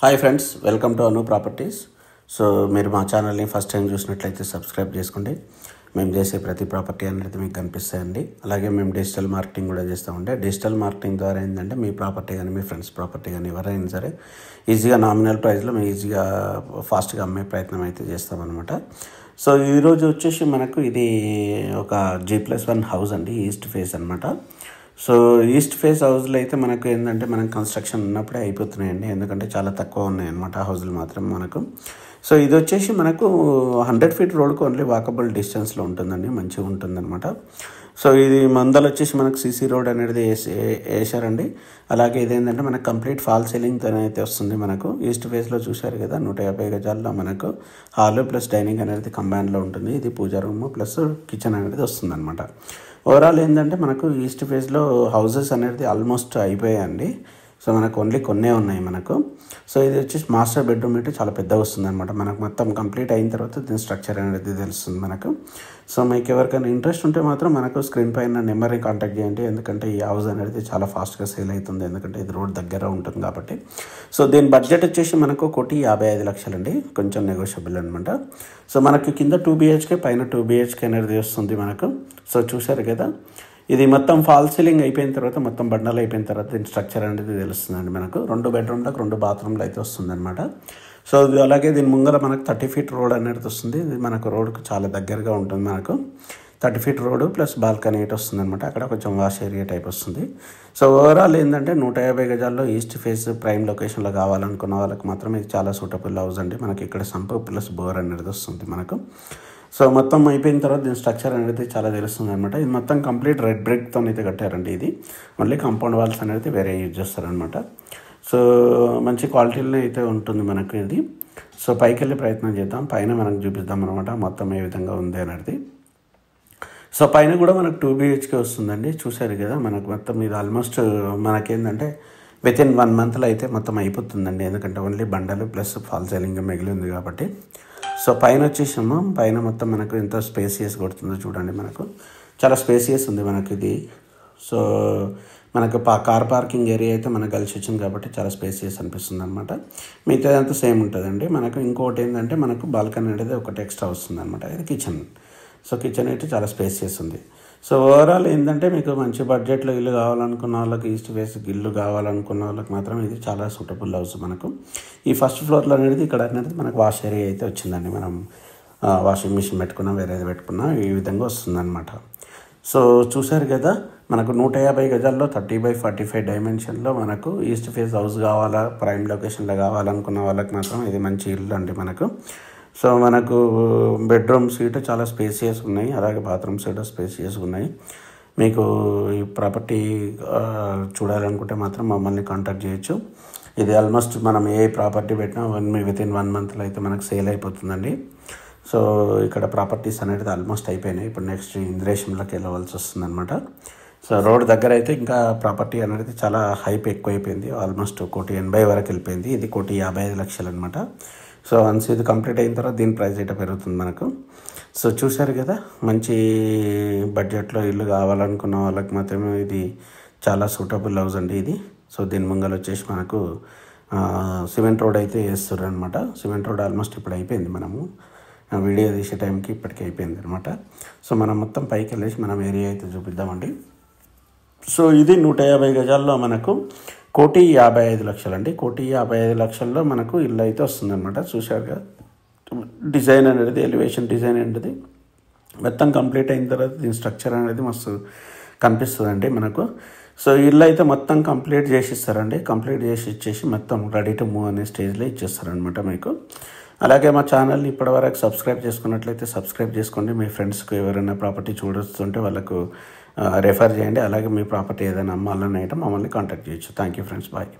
Hi friends, welcome to Anu properties. So మీరు మా ఛానల్ని ఫస్ట్ టైం చూసినట్లయితే సబ్స్క్రైబ్ చేసుకోండి. మేము చేసే ప్రతి ప్రాపర్టీ అనేది మీకు కనిపిస్తాయండి. అలాగే మేము డిజిటల్ మార్కెటింగ్ కూడా చేస్తామండి. డిజిటల్ మార్కెటింగ్ ద్వారా ఏంటంటే మీ ప్రాపర్టీ కానీ మీ ఫ్రెండ్స్ ప్రాపర్టీ కానీ ఎవరైనా సరే ఈజీగా నామినల్ ప్రైస్లో మేము ఈజీగా ఫాస్ట్గా అమ్మే ప్రయత్నం అయితే చేస్తామన్నమాట. సో ఈరోజు వచ్చేసి మనకు ఇది ఒక G+1 హౌస్ అండి, ఈస్ట్ ఫేస్ అనమాట. సో ఈస్ట్ ఫేస్ హౌస్లో అయితే మనకు ఏంటంటే మనం కన్స్ట్రక్షన్ ఉన్నప్పుడే అయిపోతున్నాయండి, ఎందుకంటే చాలా తక్కువ ఉన్నాయి అన్నమాట హౌజులు మాత్రం మనకు. సో ఇది వచ్చేసి మనకు 100 ఫీట్ రోడ్కు ఓన్లీ వాకబుల్ డిస్టెన్స్లో ఉంటుందండి, మంచిగా ఉంటుందన్నమాట. సో ఇది మందలు వచ్చేసి మనకు సీసీ రోడ్ అనేది వేసారండి. అలాగే ఇదేంటంటే మనకు కంప్లీట్ ఫాల్ సీలింగ్తో అయితే వస్తుంది. మనకు ఈస్ట్ ఫేస్లో చూశారు కదా, 150 గజాల్లో మనకు హాల్ ప్లస్ డైనింగ్ అనేది కంబైన్లో ఉంటుంది. ఇది పూజా రూమ్ ప్లస్ కిచెన్ అనేది వస్తుంది అనమాట. ఓవరాల్ ఏంటంటే మనకు ఈస్ట్ ఫేస్లో హౌసెస్ అనేది ఆల్మోస్ట్ అయిపోయాయండి. సో మనకు ఓన్లీ కొన్నే ఉన్నాయి మనకు. సో ఇది వచ్చేసి మాస్టర్ బెడ్రూమ్ అయితే చాలా పెద్దగా వస్తుంది అనమాట. మనకు మొత్తం కంప్లీట్ అయిన తర్వాత దీని స్ట్రక్చర్ అనేది తెలుస్తుంది మనకు. సో మీకు ఎవరికైనా ఇంట్రెస్ట్ ఉంటే మాత్రం మనకు స్క్రీన్ పైన నెంబర్ని కాంటాక్ట్ చేయండి, ఎందుకంటే ఈ హౌస్ అనేది చాలా ఫాస్ట్గా సేల్ అవుతుంది, ఎందుకంటే ఇది రోడ్ దగ్గర ఉంటుంది కాబట్టి. సో దీని బడ్జెట్ వచ్చేసి మనకు 1,55,00,000 అండి, కొంచెం నెగోషియబుల్ అనమాట. సో మనకి కింద 2 BHK పైన 2 BHK అనేది వస్తుంది మనకు. సో చూసారు కదా, ఇది మొత్తం ఫాల్ సీలింగ్ అయిపోయిన తర్వాత మొత్తం బండలు అయిపోయిన తర్వాత దీని స్ట్రక్చర్ అనేది తెలుస్తుందండి మనకు. 2 బెడ్రూమ్లకు 2 బాత్రూమ్లు అయితే వస్తుంది అనమాట. సో అలాగే దీని ముంగల మనకు 30 ఫీట్ రోడ్ అనేది వస్తుంది. ఇది మనకు రోడ్కు చాలా దగ్గరగా ఉంటుంది. మనకు 30 ఫీట్ రోడ్ ప్లస్ బాల్కనీ అయితే వస్తుంది అనమాట. అక్కడ కొంచెం వాష్ ఏరియా టైప్ వస్తుంది. సో ఓవరాల్ ఏంటంటే 150 గజాల్లో ఈస్ట్ ఫేస్ ప్రైమ్ లొకేషన్లో కావాలనుకున్న వాళ్ళకి మాత్రం ఇది చాలా సూటబుల్ హౌస్ అండి. మనకి ఇక్కడ సంప్ ప్లస్ బోర్ అనేది వస్తుంది మనకు. సో మొత్తం అయిపోయిన తర్వాత దీని స్ట్రక్చర్ అనేది చాలా తెలుస్తుంది అనమాట. ఇది మొత్తం కంప్లీట్ రెడ్ బ్రిక్తో అయితే కట్టారండి. ఇది మళ్ళీ కాంపౌండ్ వాల్స్ అనేది వేరే యూజ్ చేస్తారనమాట. సో మంచి క్వాలిటీలో అయితే ఉంటుంది మనకు ఇది. సో పైకి వెళ్ళే ప్రయత్నం చేద్దాం, పైన మనకు చూపిద్దాం అనమాట మొత్తం ఏ విధంగా ఉంది అనేది. సో పైన కూడా మనకు 2 BHK వస్తుందండి. చూసారు కదా, మనకు మొత్తం ఇది ఆల్మోస్ట్ మనకేంటంటే వితిన్ 1 మంత్లో అయితే మొత్తం అయిపోతుందండి, ఎందుకంటే ఓన్లీ బండలు ప్లస్ ఫాల్ సీలింగ్ మిగిలింది కాబట్టి. సో పైన వచ్చేసాము, పైన మొత్తం మనకు ఎంత స్పేసియస్ కొడుతుందో చూడండి. మనకు చాలా స్పేసియస్ ఉంది మనకి ఇది. సో మనకు కార్ పార్కింగ్ ఏరియా అయితే మనకు కలిసి వచ్చింది కాబట్టి చాలా స్పేసియస్ అనిపిస్తుంది అనమాట. మిగతా అంతా సేమ్ ఉంటుందండి. మనకు ఇంకోటి ఏంటంటే మనకు బాల్కనీ అనేది ఒకటి ఎక్స్ట్రా వస్తుంది అనమాట. ఇది కిచెన్. సో కిచెన్ అయితే చాలా స్పేసియస్ ఉంది. సో ఓవరాల్ ఏంటంటే మీకు మంచి బడ్జెట్లో ఇల్లు కావాలనుకున్న వాళ్ళకి, ఈస్ట్ ఫేస్ ఇల్లు కావాలనుకున్న వాళ్ళకి మాత్రం ఇది చాలా సూటబుల్ హౌస్ మనకు. ఈ ఫస్ట్ ఫ్లోర్లో అనేది ఇక్కడ అనేది మనకు వాష్ ఏరియా అయితే వచ్చిందండి. మనం వాషింగ్ మిషన్ పెట్టుకున్నా వేరేది పెట్టుకున్నా ఈ విధంగా వస్తుందన్నమాట. సో చూసారు కదా, మనకు 150 గజాల్లో 30x45 డైమెన్షన్లో మనకు ఈస్ట్ ఫేస్ హౌస్ కావాలా, ప్రైమ్ లొకేషన్లో కావాలనుకున్న వాళ్ళకి మాత్రం ఇది మంచి ఇల్లు అండి మనకు. సో మనకు బెడ్రూమ్ సీట్ చాలా స్పేసియస్ ఉన్నాయి, అలాగే బాత్రూమ్ సీట్ స్పేసియస్ ఉన్నాయి. మీకు ఈ ప్రాపర్టీ చూడాలనుకుంటే మాత్రం మమ్మల్ని కాంటాక్ట్ చేయొచ్చు. ఇది ఆల్మోస్ట్ మనం ఏ ప్రాపర్టీ పెట్టినా వితిన్ 1 మంత్లో అయితే మనకు సేల్ అయిపోతుందండి. సో ఇక్కడ ప్రాపర్టీస్ అనేది ఆల్మోస్ట్ అయిపోయినాయి. ఇప్పుడు నెక్స్ట్ ఇంద్రేశంలోకి వెళ్ళవలసి వస్తుంది అనమాట. సో రోడ్ దగ్గర అయితే ఇంకా ప్రాపర్టీ అనేది చాలా హైప్ ఎక్కువైపోయింది, ఆల్మోస్ట్ 1,80,00,000 వరకు వెళ్ళిపోయింది. ఇది 1,55,00,000 అనమాట. సో వన్స్ ఇది కంప్లీట్ అయిన తర్వాత దీని ప్రైస్ అయితే పెరుగుతుంది మనకు. సో చూసారు కదా, మంచి బడ్జెట్లో ఇల్లు కావాలనుకున్న వాళ్ళకి మాత్రమే ఇది చాలా సూటబుల్ హౌస్ అండి ఇది. సో దీని ముంగలు వచ్చేసి మనకు సిమెంట్ రోడ్ అయితే వేస్తారు అనమాట. సిమెంట్ రోడ్ ఆల్మోస్ట్ ఇప్పుడు అయిపోయింది, మనము వీడియో తీసే టైంకి ఇప్పటికీ అయిపోయింది అనమాట. సో మనం మొత్తం పైకి వెళ్ళేసి మనం ఏరియా అయితే చూపిద్దామండి. సో ఇది 150 గజాల్లో మనకు 1,55,00,000 అండి. 1,55,00,000లో మనకు ఇల్లు అయితే వస్తుంది అనమాట. చూశారుగా డిజైన్ అనేది, ఎలివేషన్ డిజైన్ అనేది మొత్తం కంప్లీట్ అయిన తర్వాత దీని స్ట్రక్చర్ అనేది మస్తు కనిపిస్తుందండి మనకు. సో ఇల్లు అయితే మొత్తం కంప్లీట్ చేసి ఇస్తారండి. కంప్లీట్ చేసి ఇచ్చేసి మొత్తం రెడీ టు మూవ్ అనే స్టేజ్లో ఇచ్చేస్తారనమాట మీకు. అలాగే మా ఛానల్ని ఇప్పటివరకు సబ్స్క్రైబ్ చేసుకున్నట్లయితే సబ్స్క్రైబ్ చేసుకోండి. మీ ఫ్రెండ్స్కి ఎవరైనా ప్రాపర్టీ చూడొస్తుంటే వాళ్ళకు రెఫర్ చేయండి. అలాగే మీ ప్రాపర్టీ ఏదైనా అమ్మాలని అయితే మమ్మల్ని కాంటాక్ట్ చేయొచ్చు. Thank you friends, bye.